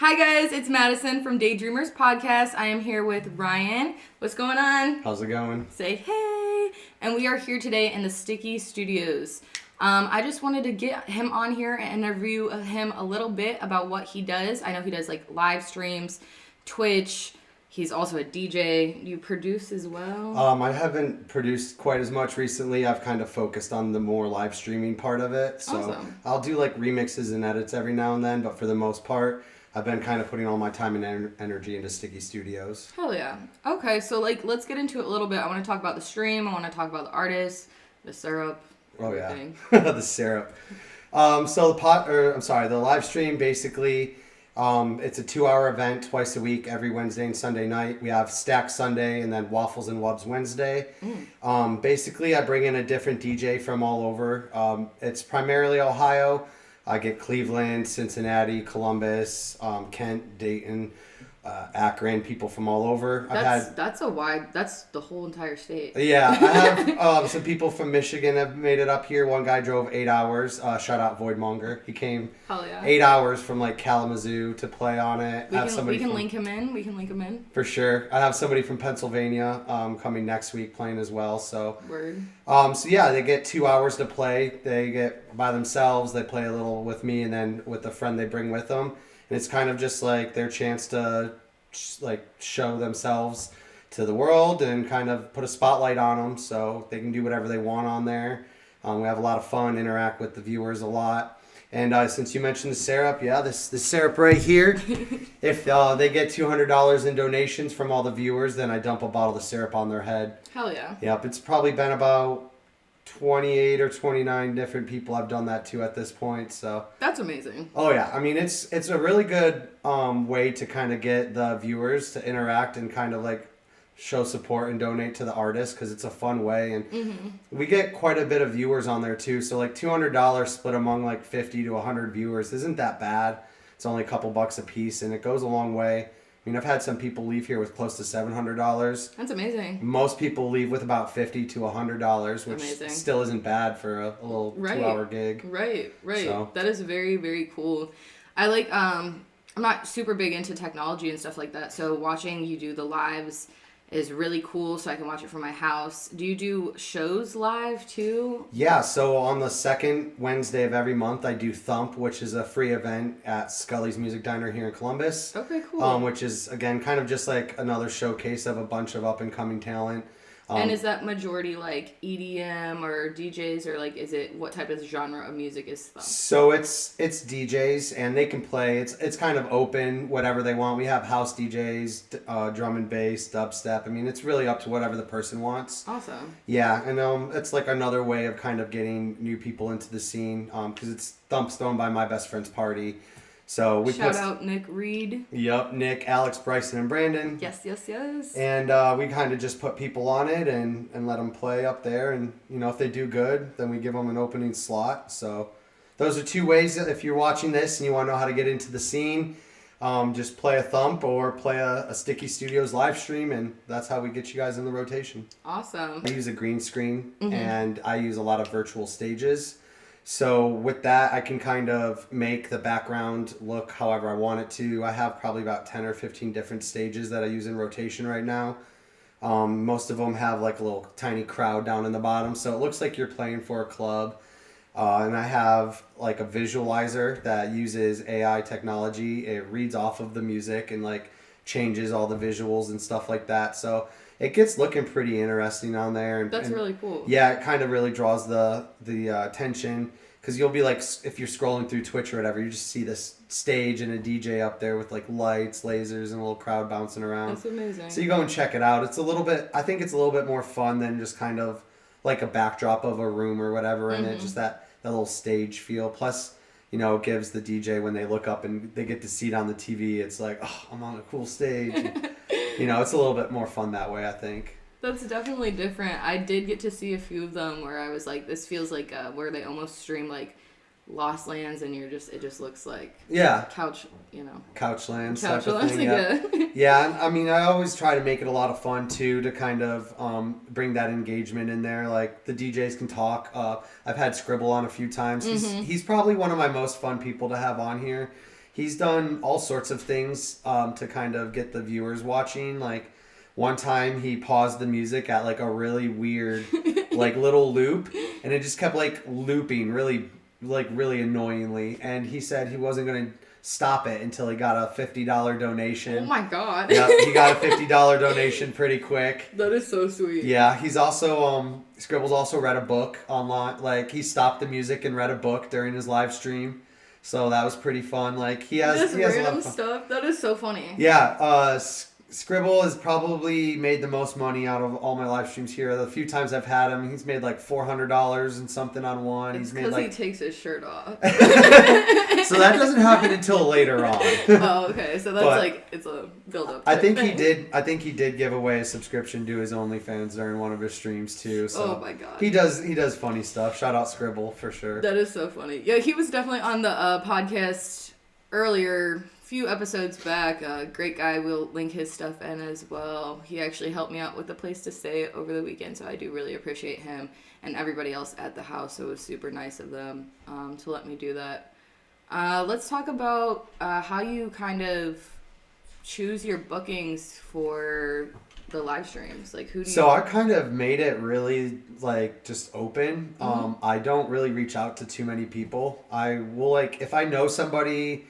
Hi guys, it's Madison from Daydreamers Podcast. I am here with Ryan. What's going on? How's it going? Say hey. And we are here today in the Sticky Studios. I just wanted to get him on here and interview him a little bit about what he does. I know he does like live streams, Twitch. He's also a DJ. You produce as well? I haven't produced quite as much recently. I've kind of focused on the more live streaming part of it. So Awesome. I'll do like remixes and edits every now and then, but for the most part, I've been kind of putting all my time and energy into Sticky Studios. Hell yeah. Okay, so like let's get into it a little bit. I want to talk about the stream. I want to talk about the artist, the syrup. Oh everything. yeah, the syrup. So the live stream basically, it's a 2-hour event twice a week, every Wednesday and Sunday night. We have Stack Sunday and then Waffles and Wubs Wednesday. Basically, I bring in a different DJ from all over. It's primarily Ohio. I get Cleveland, Cincinnati, Columbus, Kent, Dayton, Akron, people from all over. That's the whole entire state. Yeah, I have some people from Michigan have made it up here. One guy drove 8 hours. Shout out Voidmonger. He came Hell yeah. 8 hours from like Kalamazoo to play on it. We can link him in. We can link him in. For sure. I have somebody from Pennsylvania coming next week playing as well. So Word. So yeah, they get 2 hours to play. They get by themselves. They play a little with me and then with the friend they bring with them. And it's kind of just like their chance to like show themselves to the world and kind of put a spotlight on them so they can do whatever they want on there. We have a lot of fun, interact with the viewers a lot. And since you mentioned the syrup, yeah, this syrup right here, if they get $200 in donations from all the viewers, then I dump a bottle of syrup on their head. Hell yeah. Yep, it's probably been about 28 or 29 different people I've done that to at this point. So that's amazing. Oh yeah, I mean it's a really good way to kind of get the viewers to interact and kind of like show support and donate to the artist because it's a fun way and we get quite a bit of viewers on there too. So like $200 split among like 50 to 100 viewers isn't that bad. It's only a couple bucks a piece and it goes a long way. I mean, I've had some people leave here with close to $700. That's amazing. Most people leave with about $50 to $100, which amazing. Still isn't bad for a little 2-hour gig. Right. So. That is very, very cool. I like, I'm not super big into technology and stuff like that, so watching you do the lives is really cool, so I can watch it from my house. Do you do shows live too? Yeah, so on the second Wednesday of every month, I do Thump, which is a free event at Scully's Music Diner here in Columbus. Okay, cool. Which is, again, kind of just like another showcase of a bunch of up-and-coming talent. And is that majority like EDM or DJs or like what type of genre of music is Thump? So it's DJs and they can play. It's kind of open, whatever they want. We have house DJs, drum and bass, dubstep. I mean, it's really up to whatever the person wants. Awesome. Yeah, and it's like another way of kind of getting new people into the scene because it's Thump's thrown by my best friend's party. So we Shout out Nick Reed. Yep, Nick, Alex, Bryson, and Brandon. Yes. And we kind of just put people on it and let them play up there. And, if they do good, then we give them an opening slot. So those are two ways. If you're watching this and you want to know how to get into the scene, just play a Thump or play a Sticky Studios live stream. And that's how we get you guys in the rotation. Awesome. I use a green screen and I use a lot of virtual stages. So with that, I can kind of make the background look however I want it to. I have probably about 10 or 15 different stages that I use in rotation right now. Most of them have like a little tiny crowd down in the bottom. So it looks like you're playing for a club. And I have like a visualizer that uses AI technology. It reads off of the music and like changes all the visuals and stuff like that. So it gets looking pretty interesting on there. That's really cool. Yeah, it kind of really draws the attention because you'll be like, if you're scrolling through Twitch or whatever, you just see this stage and a DJ up there with like lights, lasers, and a little crowd bouncing around. That's amazing. So you go and check it out. I think it's a little bit more fun than just kind of like a backdrop of a room or whatever in it, just that little stage feel. Plus, it gives the DJ when they look up and they get to see it on the TV, it's like, oh, I'm on a cool stage. And, it's a little bit more fun that way, I think. That's definitely different. I did get to see a few of them where I was like, this feels like where they almost stream like Lost Lands and it just looks like couch, Couchlands type of thing. yeah. Yeah, I mean, I always try to make it a lot of fun too to kind of bring that engagement in there. Like the DJs can talk. I've had Scribble on a few times. He's probably one of my most fun people to have on here. he's done all sorts of things to kind of get the viewers watching. Like one time he paused the music at like a really weird like little loop, and it just kept like looping really annoyingly. And he said he wasn't going to stop it until he got a $50 donation. Oh my god. Yeah, he got a $50 donation pretty quick. That is so sweet. Yeah, he's also Scribble's also read a book online. Like he stopped the music and read a book during his live stream. So that was pretty fun. Like he has a lot random of fun stuff. That is so funny. Yeah, Scribble has probably made the most money out of all my live streams here. The few times I've had him, he's made like $400 and something on one. It's he's made because like he takes his shirt off. So that doesn't happen until later on. Oh, okay. So that's like it's a build-up. I think he did give away a subscription to his OnlyFans during one of his streams too. So oh my god. He does funny stuff. Shout out Scribble for sure. That is so funny. Yeah, he was definitely on the podcast earlier, few episodes back. Great guy. We'll link his stuff in as well. He actually helped me out with the place to stay over the weekend, so I do really appreciate him and everybody else at the house. It was super nice of them to let me do that. Let's talk about how you kind of choose your bookings for the live streams. Like who do you... So I kind of made it really like just open. I don't really reach out to too many people. I will like if I know somebody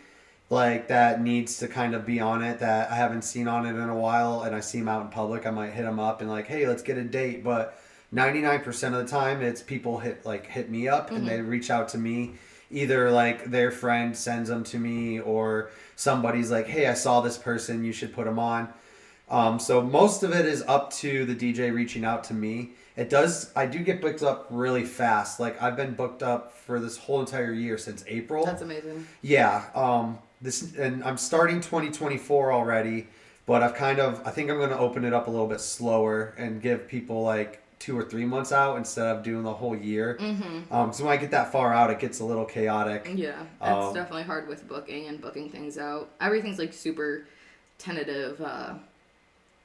like that needs to kind of be on it that I haven't seen on it in a while and I see him out in public, I might hit him up and like, hey, let's get a date. But 99% of the time it's people hit me up and they reach out to me. Either like their friend sends them to me or somebody's like, hey, I saw this person, you should put them on. So most of it is up to the DJ reaching out to me. I do get booked up really fast. Like I've been booked up for this whole entire year since April. That's amazing. Yeah. And I'm starting 2024 already, but I think I'm going to open it up a little bit slower and give people like 2 or 3 months out instead of doing the whole year. So when I get that far out, it gets a little chaotic. Yeah, that's definitely hard with booking and booking things out. Everything's like super tentative,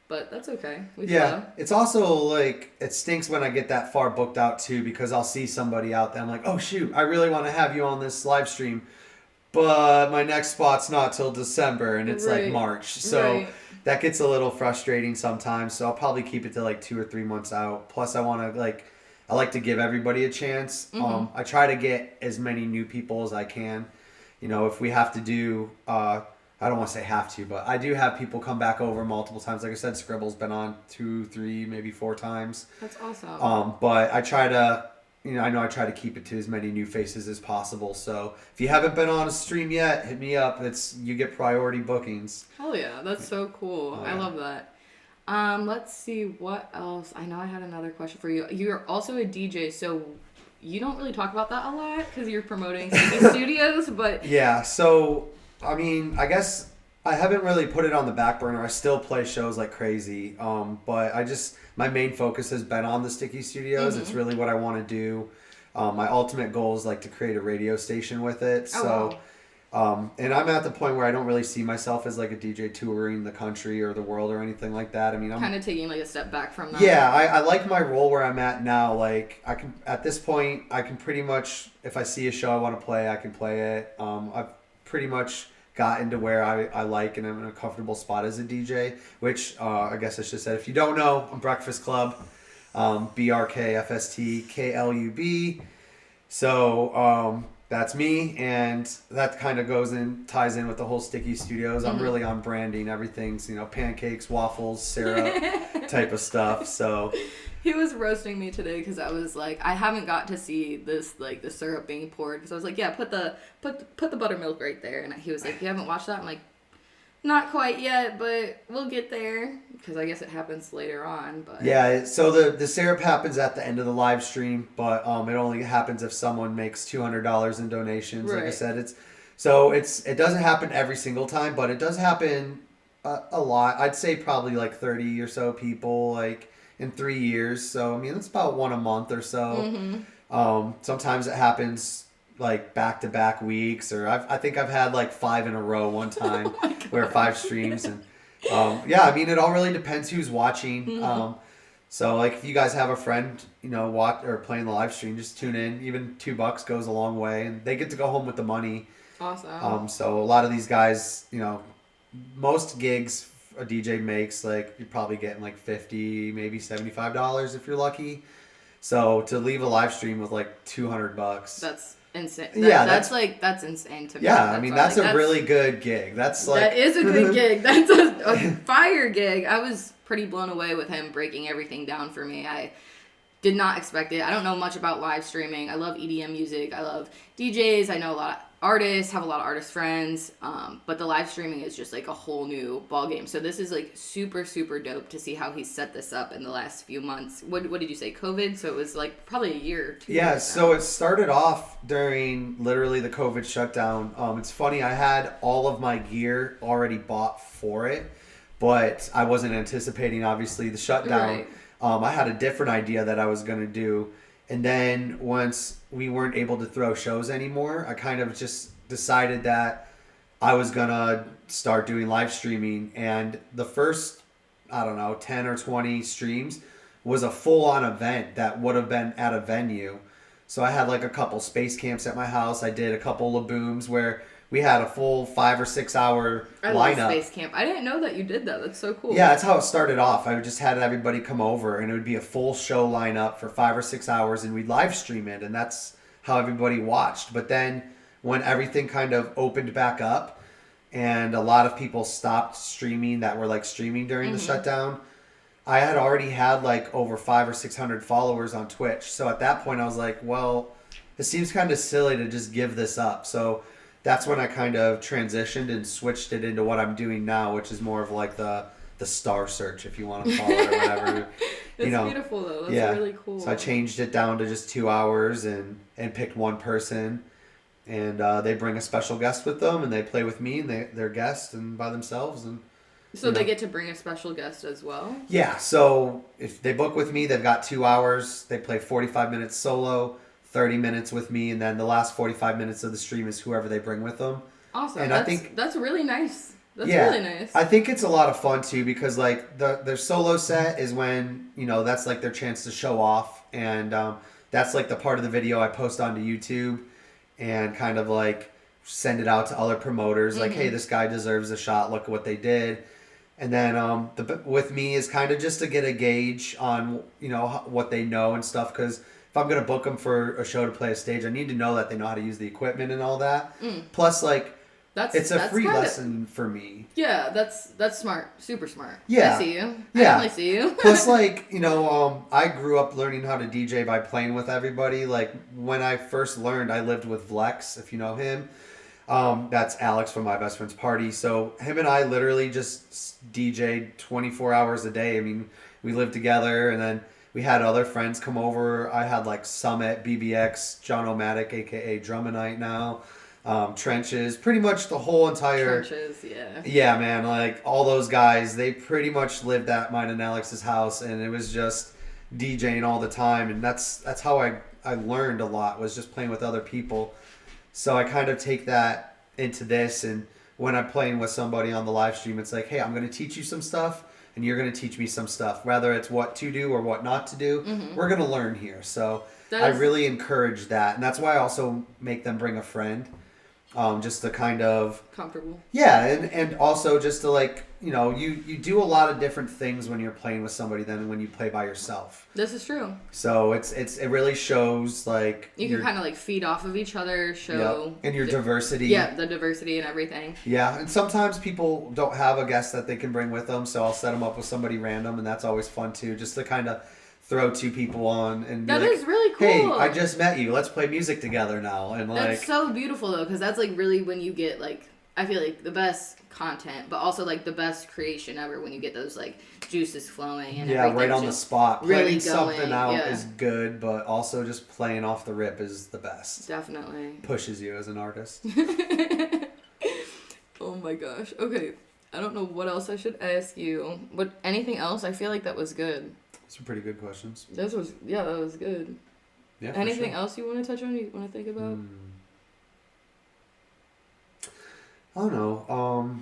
but that's okay. It's also like it stinks when I get that far booked out too, because I'll see somebody out there. I'm like, oh shoot, I really want to have you on this live stream, but my next spot's not till December and it's like March. So that gets a little frustrating sometimes. So I'll probably keep it to like 2 or 3 months out. Plus I like to give everybody a chance. I try to get as many new people as I can. You know, if we have to do, I don't want to say have to, but I do have people come back over multiple times. Like I said, Scribble's been on 2, 3, maybe 4 times. That's awesome. But I try to, I try to keep it to as many new faces as possible. So if you haven't been on a stream yet, hit me up. You get priority bookings. Hell yeah, that's so cool. I love that. Let's see what else. I know I had another question for you. You're also a DJ, so you don't really talk about that a lot because you're promoting Sticky Studios, but yeah. So I mean, I guess I haven't really put it on the back burner. I still play shows like crazy, but my main focus has been on the Sticky Studios. It's really what I want to do. My ultimate goal is like to create a radio station with it. And I'm at the point where I don't really see myself as like a DJ touring the country or the world or anything like that. I mean, I'm kind of taking like a step back from that. Yeah, I like my role where I'm at now. Like at this point, I can pretty much, if I see a show I want to play, I can play it. I've pretty much gotten to where I like and I'm in a comfortable spot as a DJ, which I guess I should say, if you don't know, I'm Brkfst Club, Brkfst Klub. So that's me, and that kind of ties in with the whole Sticky Studios. I'm really on branding. Everything's, pancakes, waffles, syrup type of stuff. So he was roasting me today because I was like, I haven't got to see this, like, the syrup being poured. Because I was like, yeah, put the buttermilk right there. And he was like, you haven't watched that? I'm like, not quite yet, but we'll get there. Because I guess it happens later on. But yeah, so the syrup happens at the end of the live stream, but it only happens if someone makes $200 in donations. Like I said, it doesn't happen every single time, but it does happen a lot. I'd say probably like 30 or so people, like, in 3 years. So I mean, it's about one a month or so. Sometimes it happens like back-to-back weeks, or I think I've had like 5 in a row one time where 5 streams. And I mean, it all really depends who's watching. So like if you guys have a friend watch or playing the live stream, just tune in. Even $2 goes a long way, and they get to go home with the money. Awesome. So a lot of these guys, most gigs a DJ makes, like, you're probably getting like $50, maybe $75 if you're lucky. So to leave a live stream with like $200, that's insane. That's insane to me. Yeah, I mean that's a really good gig. That's like that is a good gig. That's a fire gig. I was pretty blown away with him breaking everything down for me. I did not expect it. I don't know much about live streaming. I love EDM music. I love DJs. I know a lot of artists, have a lot of artist friends. But the live streaming is just like a whole new ball game. So this is like super, super dope to see how he set this up in the last few months. What did you say? COVID? So it was like probably a year or 2 years. Yeah, so it started off during literally the COVID shutdown. It's funny, I had all of my gear already bought for it, but I wasn't anticipating obviously the shutdown. Right. I had a different idea that I was going to do. And then once we weren't able to throw shows anymore, I kind of just decided that I was going to start doing live streaming. And the first, 10 or 20 streams was a full-on event that would have been at a venue. So I had like a couple space camps at my house. I did a couple of booms where we had a full 5 or 6 hour I lineup. love Space Camp. I didn't know that you did that. That's so cool. Yeah, that's how it started off. I just had everybody come over, and it would be a full show lineup for 5 or 6 hours, and we'd live stream it, and that's how everybody watched. But then when everything kind of opened back up, and a lot of people stopped streaming that were like streaming during the shutdown, I had already had like over 500 or 600 followers on Twitch. So at that point, I was like, well, it seems kind of silly to just give this up. So that's when I kind of transitioned and switched it into what I'm doing now, which is more of like the star search, if you want to call it, or whatever. It's beautiful though. That's really cool. So I changed it down to just 2 hours and picked one person, and they bring a special guest with them, and they play with me, and they're guests and by themselves, and so they get to bring a special guest as well? Yeah. So if they book with me, they've got 2 hours. They play 45 minutes solo, 30 minutes with me, and then the last 45 minutes of the stream is whoever they bring with them. Awesome. And I think that's really nice. That's really nice. I think it's a lot of fun too, because like their solo set is when, that's like their chance to show off, and that's like the part of the video I post onto YouTube and kind of like send it out to other promoters, like, hey, this guy deserves a shot, look at what they did. And then with me is kind of just to get a gauge on, what they know and stuff, because if I'm going to book them for a show to play a stage, I need to know that they know how to use the equipment and all that. Plus, like, it's a free lesson for me. Yeah, that's smart. Super smart. Yeah. I see you. Yeah. I definitely see you. Plus, like, I grew up learning how to DJ by playing with everybody. Like, when I first learned, I lived with Vlex, if you know him. That's Alex from My Best Friend's Party. So him and I literally just DJ'd 24 hours a day. I mean, we lived together, and then we had other friends come over. I had like Summit, BBX, John O'Matic, aka Drummondite now, Trenches, pretty much the whole entire... Trenches, yeah. Yeah, man, like all those guys, they pretty much lived at mine and Alex's house, and it was just DJing all the time, and that's how I learned a lot, was just playing with other people. So I kind of take that into this, and when I'm playing with somebody on the live stream, it's like, hey, I'm going to teach you some stuff, and you're going to teach me some stuff. Whether it's what to do or what not to do, we're going to learn here. So I really encourage that, and that's why I also make them bring a friend, just to kind of... Comfortable. Yeah, and also just to like, you do a lot of different things when you're playing with somebody than when you play by yourself. This is true. So it really shows like... You can kind of like feed off of each other, show... Yep. And your diversity. Yeah, the diversity and everything. Yeah, and sometimes people don't have a guest that they can bring with them, so I'll set them up with somebody random, and that's always fun too, just to kind of throw two people on and be that like, is really cool. hey, I just met you, let's play music together now. And like, that's so beautiful though, because that's like really when you get like, I feel like the best content, but also like the best creation ever when you get those like juices flowing and yeah, right on the spot. Really Playing something out is good, but also just playing off the rip is the best. Definitely pushes you as an artist. Oh my gosh. Okay, I don't know what else I should ask you, but anything else? I feel like that was good. Those are pretty good questions. That was good. Yeah. Anything else you want to touch on? You want to think about? I don't know.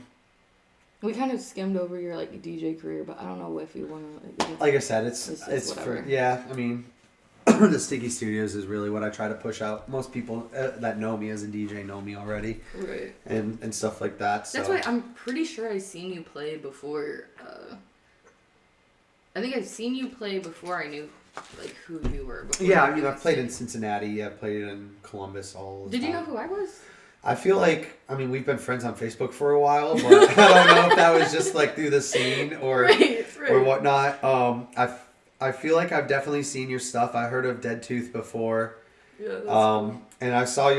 We kind of skimmed over your like DJ career, but I don't know if you want to. Like I said, it's for, yeah. I mean, the Sticky Studios is really what I try to push out. Most people that know me as a DJ know me already, right? And stuff like that. So. That's why I'm pretty sure I've seen you play before. I think I've seen you play before I knew like who you were. Yeah, I mean, I've played in Cincinnati. I've played in Columbus all the Did time. you know who I was? I feel like, I mean, we've been friends on Facebook for a while, but I don't know if that was just like through the scene or or whatnot. I feel like I've definitely seen your stuff. I heard of Dead Tooth before. Yeah, that's cool. And I saw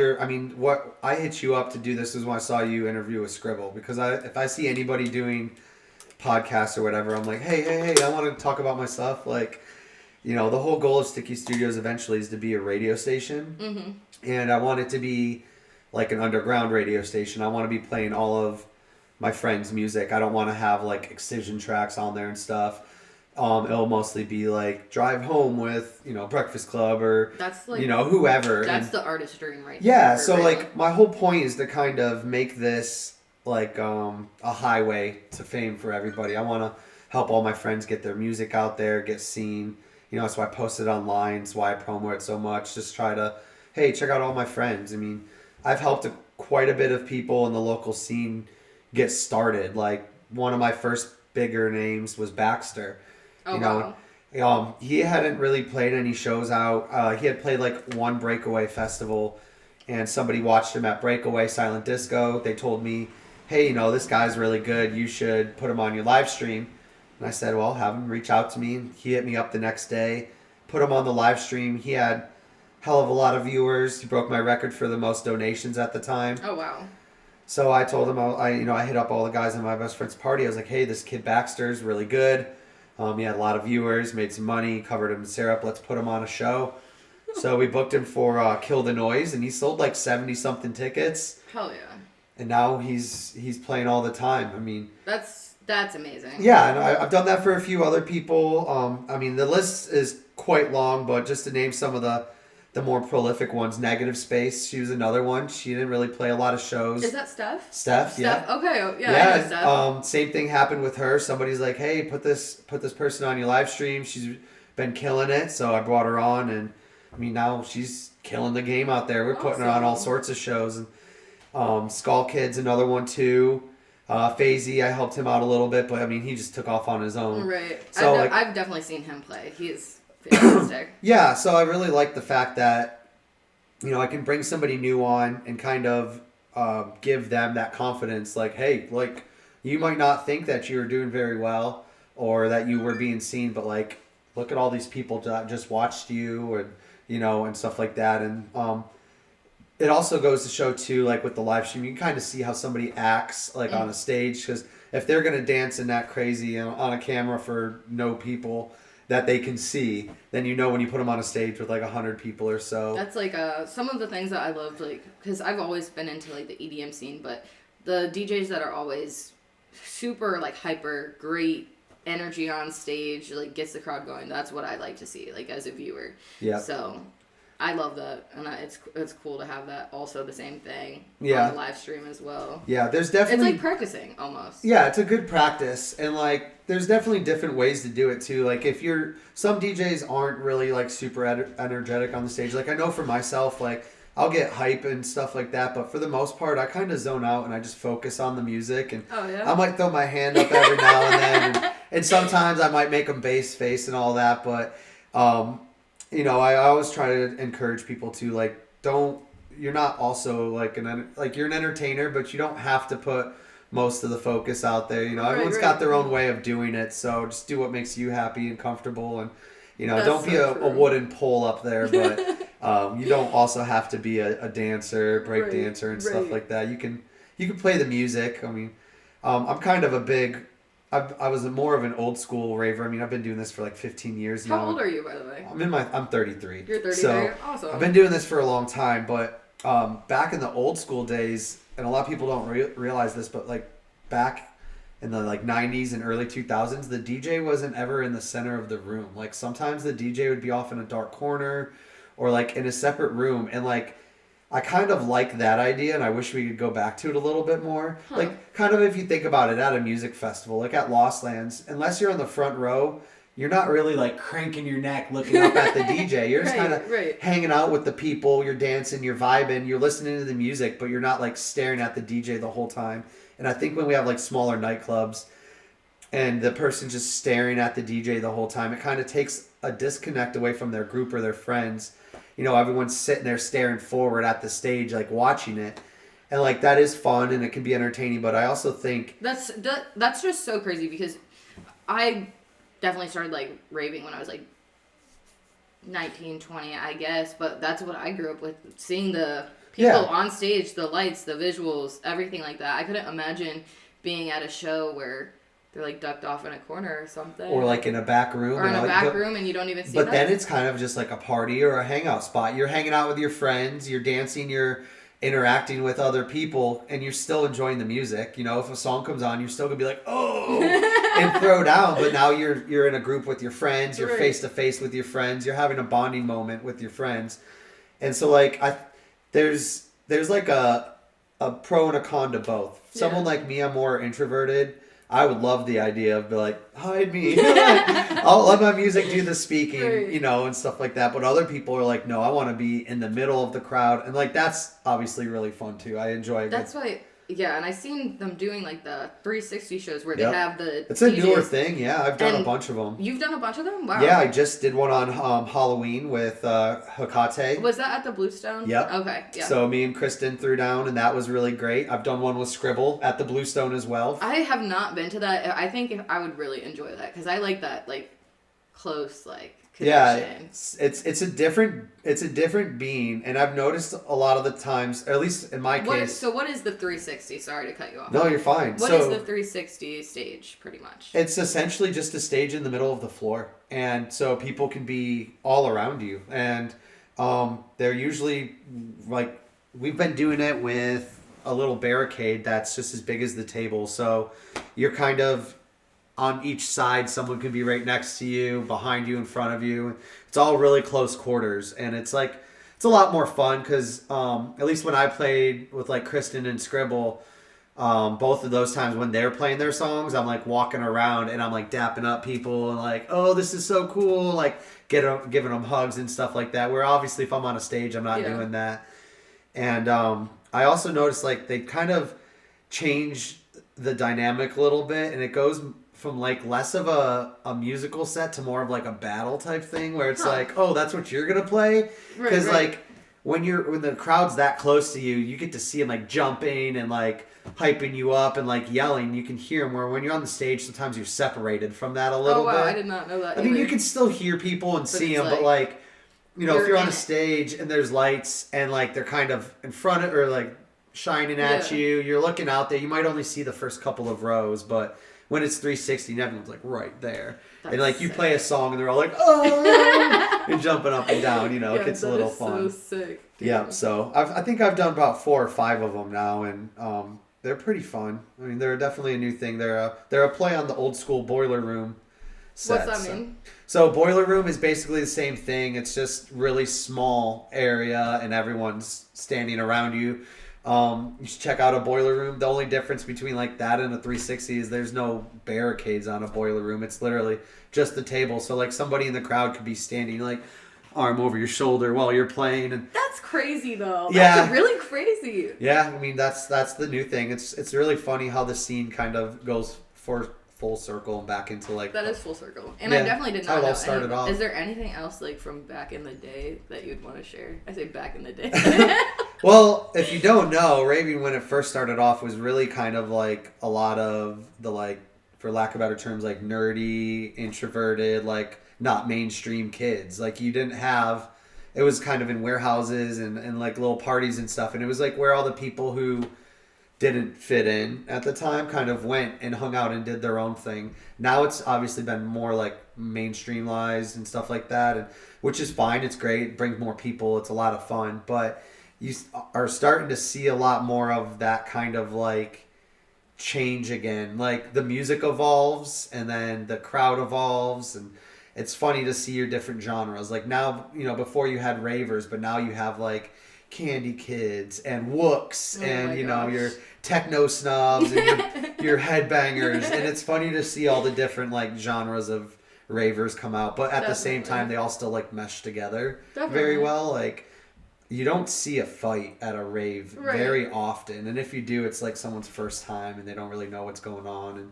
what I hit you up to do this is when I saw you interview with Scribble, because if I see anybody doing podcasts or whatever, I'm like, hey, I want to talk about my stuff. Like, the whole goal of Sticky Studios eventually is to be a radio station. Mm-hmm. And I want it to be like an underground radio station. I want to be playing all of my friends' music. I don't want to have like excision tracks on there and stuff. It'll mostly be like drive home with, Breakfast Club or, that's like, whoever. That's the artist dream right yeah, there. so like my whole point is to kind of make this like a highway to fame for everybody. I want to help all my friends get their music out there, get seen. That's why I post it online. That's why I promote it so much. Just try to, hey, check out all my friends. I mean, I've helped quite a bit of people in the local scene get started. Like, one of my first bigger names was Baxter. Wow. He hadn't really played any shows out. He had played like one Breakaway festival, and somebody watched him at Breakaway Silent Disco. They told me, hey, this guy's really good. You should put him on your live stream. And I said, well, have him reach out to me. He hit me up the next day, put him on the live stream. He had hell of a lot of viewers. He broke my record for the most donations at the time. Oh, wow. So I told him, I hit up all the guys in my best friend's party. I was like, hey, this kid Baxter's really good. He had a lot of viewers, made some money, covered him in syrup. Let's put him on a show. So we booked him for Kill the Noise, and he sold like 70-something tickets. Hell yeah. And now he's playing all the time. I mean... That's amazing. Yeah, and I've done that for a few other people. I mean, the list is quite long, but just to name some of the more prolific ones, Negative Space, she was another one. She didn't really play a lot of shows. Is that Steph? Steph, yeah. Okay, yeah, I know Steph. Same thing happened with her. Somebody's like, hey, put this person on your live stream. She's been killing it, so I brought her on, and I mean, now she's killing the game out there. We're putting her on all sorts of shows. And Skull Kid's another one, too. Fazy, I helped him out a little bit, but I mean, he just took off on his own. Right. So I've definitely seen him play. He's fantastic. Yeah, so I really like the fact that, I can bring somebody new on and kind of give them that confidence. Like, hey, like, you might not think that you were doing very well or that you were being seen, but like, look at all these people that just watched you and, and stuff like that. And, it also goes to show too, like with the live stream, you can kind of see how somebody acts like on a stage, because if they're gonna dance and that crazy on a camera for no people that they can see, then when you put them on a stage with like 100 people or so. That's like some of the things that I loved, like, because I've always been into like the EDM scene, but the DJs that are always super like hyper, great energy on stage, like gets the crowd going. That's what I like to see, like as a viewer. Yeah. So I love that, and it's cool to have that also the same thing on the live stream as well. Yeah, there's definitely... It's like practicing, almost. Yeah, it's a good practice, and like, there's definitely different ways to do it too. Like, if some DJs aren't really like super energetic on the stage. Like, I know for myself, like, I'll get hype and stuff like that, but for the most part, I kind of zone out and I just focus on the music, and I might throw my hand up every now and then, and sometimes I might make them bass face and all that, but... I always try to encourage people to like, you're not also like you're an entertainer, but you don't have to put most of the focus out there. Everyone's got their own way of doing it. So just do what makes you happy and comfortable, and, don't be a wooden pole up there, but you don't also have to be a dancer, break dancer and stuff like that. You can play the music. I mean, I'm kind of a big... I was more of an old school raver. I mean, I've been doing this for like 15 years now. How old are you, by the way? I'm 33. You're 33? So awesome. I've been doing this for a long time, but back in the old school days, and a lot of people don't realize this, but like back in the like 90s and early 2000s, the DJ wasn't ever in the center of the room. Like, sometimes the DJ would be off in a dark corner or like in a separate room, and like, I kind of like that idea, and I wish we could go back to it a little bit more. Like, kind of if you think about it, at a music festival, like at Lost Lands, unless you're on the front row, you're not really like cranking your neck looking up at the DJ. You're just kind of hanging out with the people. You're dancing, you're vibing, you're listening to the music, but you're not like staring at the DJ the whole time. And I think when we have like smaller nightclubs and the person's just staring at the DJ the whole time, it kind of takes a disconnect away from their group or their friends. You know, everyone's sitting there staring forward at the stage, like watching it. And like that is fun and it can be entertaining, but I also think that's just so crazy because I definitely started like raving when I was like 19, 20, I guess, but that's what I grew up with, seeing the people on stage, the lights, the visuals, everything like that. I couldn't imagine being at a show where they're like ducked off in a corner or something, or like in a back room, or in a back room, and you don't even see. But then it's kind of just like a party or a hangout spot. You're hanging out with your friends, you're dancing, you're interacting with other people, and you're still enjoying the music. You know, if a song comes on, you're still gonna be like, oh, and throw down. But now you're in a group with your friends. You're face to face with your friends. You're having a bonding moment with your friends, and so like there's like a pro and a con to both. Someone like me, I'm more introverted. I would love the idea of like, hide me. I'll let my music do the speaking, you know, and stuff like that. But other people are like, no, I want to be in the middle of the crowd. And like, that's obviously really fun too. I enjoy it. That's why, yeah. And I've seen them doing like the 360 shows where they have the It's a DJs. newer thing. Yeah. I've done a bunch of them. You've done a bunch of them? Wow. Yeah. I just did one on Halloween with Hokate. Was that at the Bluestone? Yep. Okay. Yeah. So me and Kristen threw down and that was really great. I've done one with Scribble at the Bluestone as well. I have not been to that. I think I would really enjoy that because I like that like close like connection. Yeah, it's a different being, and I've noticed a lot of the times, or at least in my case. So what is the 360? Sorry to cut you off. No, you're fine. What is the 360 stage, pretty much? It's essentially just a stage in the middle of the floor, and so people can be all around you, and they're usually like we've been doing it with a little barricade that's just as big as the table, so you're kind of on each side. Someone could be right next to you, behind you, in front of you. It's all really close quarters, and it's a lot more fun because at least when I played with like Kristen and Scribble, both of those times when they're playing their songs, I'm like walking around and I'm like dapping up people and like, oh, this is so cool, like giving them hugs and stuff like that. Where obviously if I'm on a stage, I'm not doing that. And I also noticed like they kind of change the dynamic a little bit, and it goes from like less of a musical set to more of like a battle type thing where it's like, oh, that's what you're gonna play, because like when the crowd's that close to you, you get to see them like jumping and like hyping you up and like yelling. You can hear them, where when you're on the stage sometimes you're separated from that a little bit. I did not know that. I mean, you can still hear people and see them, but like, you know, if you're on a stage and there's lights and like they're kind of in front of, or like shining at you, you're looking out there, you might only see the first couple of rows, but when it's 360 and everyone's like right there. And like you play a song and they're all like, oh, and jumping up and down, you know, it gets a little fun. So sick. Yeah, so I think I've done about 4 or 5 of them now, and they're pretty fun. I mean, they're definitely a new thing. They're a play on the old school Boiler Room set. What's that mean? So Boiler Room is basically the same thing. It's just really small area and everyone's standing around you. You should check out a Boiler Room. The only difference between like that and a 360 is there's no barricades on a Boiler Room. It's literally just the table. So like somebody in the crowd could be standing like arm over your shoulder while you're playing, and that's crazy though. Yeah, that's really crazy. Yeah, I mean that's the new thing. It's really funny how the scene kind of goes for full circle and back into like that is full circle. And I definitely did not know. It all started off. Is there anything else like from back in the day that you'd want to share? I say back in the day. Well, if you don't know, raving when it first started off was really kind of like a lot of the like, for lack of better terms, like nerdy, introverted, like not mainstream kids. Like you didn't have, it was kind of in warehouses and like little parties and stuff. And it was like where all the people who didn't fit in at the time kind of went and hung out and did their own thing. Now it's obviously been more like mainstreamized and stuff like that, and which is fine. It's great. It brings more people. It's a lot of fun. But you are starting to see a lot more of that kind of like change again. Like the music evolves and then the crowd evolves, and it's funny to see your different genres. Like now, you know, before you had ravers, but now you have like Candy Kids and Wooks and you know your techno snobs and your headbangers, and it's funny to see all the different like genres of ravers come out, but at the same time they all still like mesh together very well. Like you don't see a fight at a rave very often, and if you do, it's like someone's first time and they don't really know what's going on and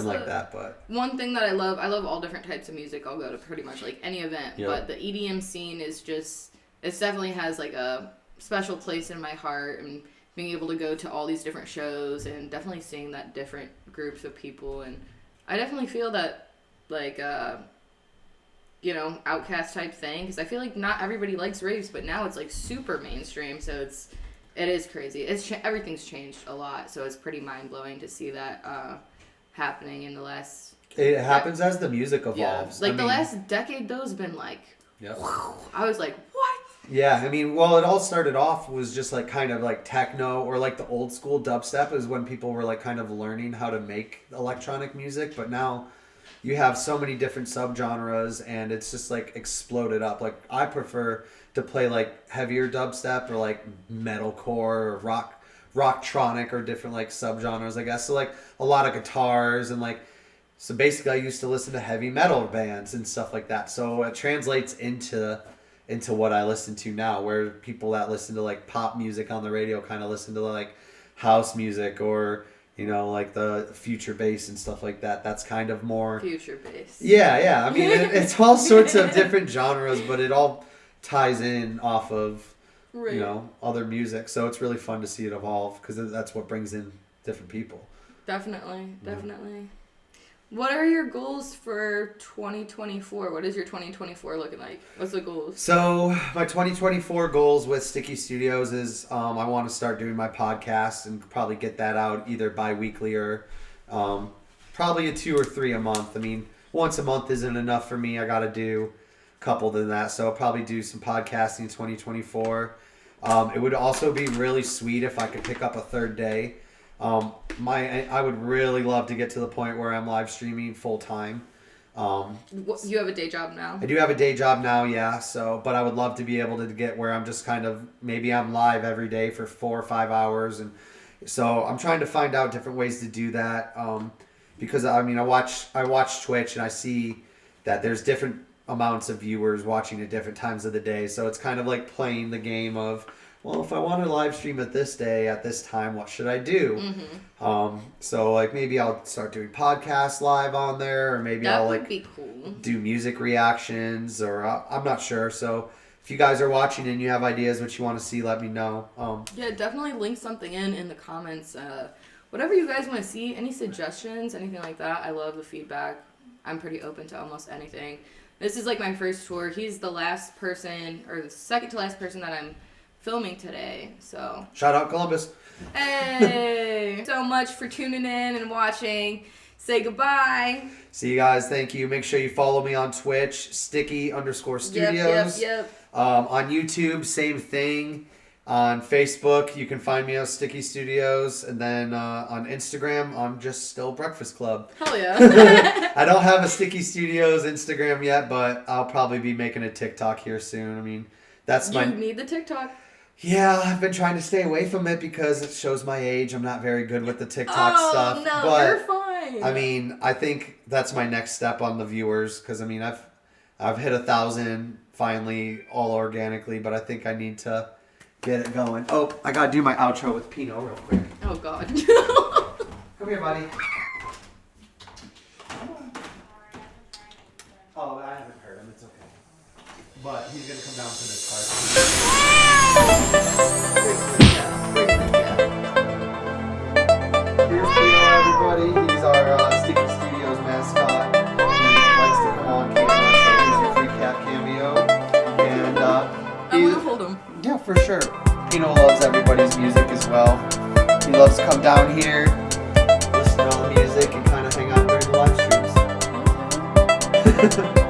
like that. But one thing that I love all different types of music. I'll go to pretty much like any event, but the EDM scene is just, it definitely has like a special place in my heart, and being able to go to all these different shows and definitely seeing that different groups of people. And I definitely feel that like you know, outcast type thing, because I feel like not everybody likes raves, but now it's like super mainstream, so it is crazy. Everything's changed a lot, so it's pretty mind-blowing to see that happening in the last... It happens as the music evolves. Yeah. Like the last decade, though, has been like... I was like, what? Yeah, I mean, well, it all started off was just like kind of like techno, or like the old school dubstep is when people were like kind of learning how to make electronic music, but now you have so many different subgenres and it's just like exploded up. Like I prefer to play like heavier dubstep or like metalcore or rocktronic or different like subgenres, I guess. So like a lot of guitars and like, so basically I used to listen to heavy metal bands and stuff like that. So it translates into what I listen to now, where people that listen to like pop music on the radio kind of listen to like house music or, you know, like the future bass and stuff like that. That's kind of more... Future bass. Yeah. I mean, it's all sorts of different genres, but it all ties in off of, you know, other music. So it's really fun to see it evolve, because that's what brings in different people. Definitely. What are your goals for 2024? What is your 2024 looking like? What's the goals? So my 2024 goals with Sticky Studios is I want to start doing my podcast and probably get that out either bi-weekly or probably a 2 or 3 a month. I mean, once a month isn't enough for me. I got to do a couple than that. So I'll probably do some podcasting in 2024. It would also be really sweet if I could pick up a third day. I would really love to get to the point where I'm live streaming full time. You have a day job now? I do have a day job now, yeah. So, but I would love to be able to get where I'm just kind of, maybe I'm live every day for 4 or 5 hours, and so I'm trying to find out different ways to do that. Because I mean, I watch Twitch and I see that there's different amounts of viewers watching at different times of the day. So it's kind of like playing the game of, well, if I want to live stream at this day, at this time, what should I do? Mm-hmm. So, like, maybe I'll start doing podcasts live on there, or maybe I'll, like, be cool. Do music reactions, or I'm not sure. So, if you guys are watching and you have ideas what you want to see, let me know. Yeah, definitely link something in the comments. Whatever you guys want to see, any suggestions, anything like that. I love the feedback. I'm pretty open to almost anything. This is, like, my first tour. He's the last person, or the second to last person that I'm filming today, so shout out Columbus. Hey, so much for tuning in and watching. Say goodbye. See you guys. Thank you. Make sure you follow me on Twitch, Sticky_Studios. Yep. On YouTube, same thing. On Facebook, you can find me as Sticky Studios, and then on Instagram, I'm just still Brkfst Club. Hell yeah. I don't have a Sticky Studios Instagram yet, but I'll probably be making a TikTok here soon. I mean, you need the TikTok. Yeah, I've been trying to stay away from it because it shows my age. I'm not very good with the TikTok stuff. Oh, no, but, you're fine. I mean, I think that's my next step on the viewers, because, I mean, I've hit 1,000 finally, all organically, but I think I need to get it going. Oh, I got to do my outro with Pino real quick. Oh, God. Come here, buddy. Oh, I haven't heard him. It's okay. But he's going to come down to this car. Here's Pino, everybody. He's our Sticky Studios mascot. He likes to come on camera, so he's your free cat cameo. And I want to hold him. Yeah, for sure. Pino loves everybody's music as well. He loves to come down here, listen to all the music, and kind of hang out during the live streams.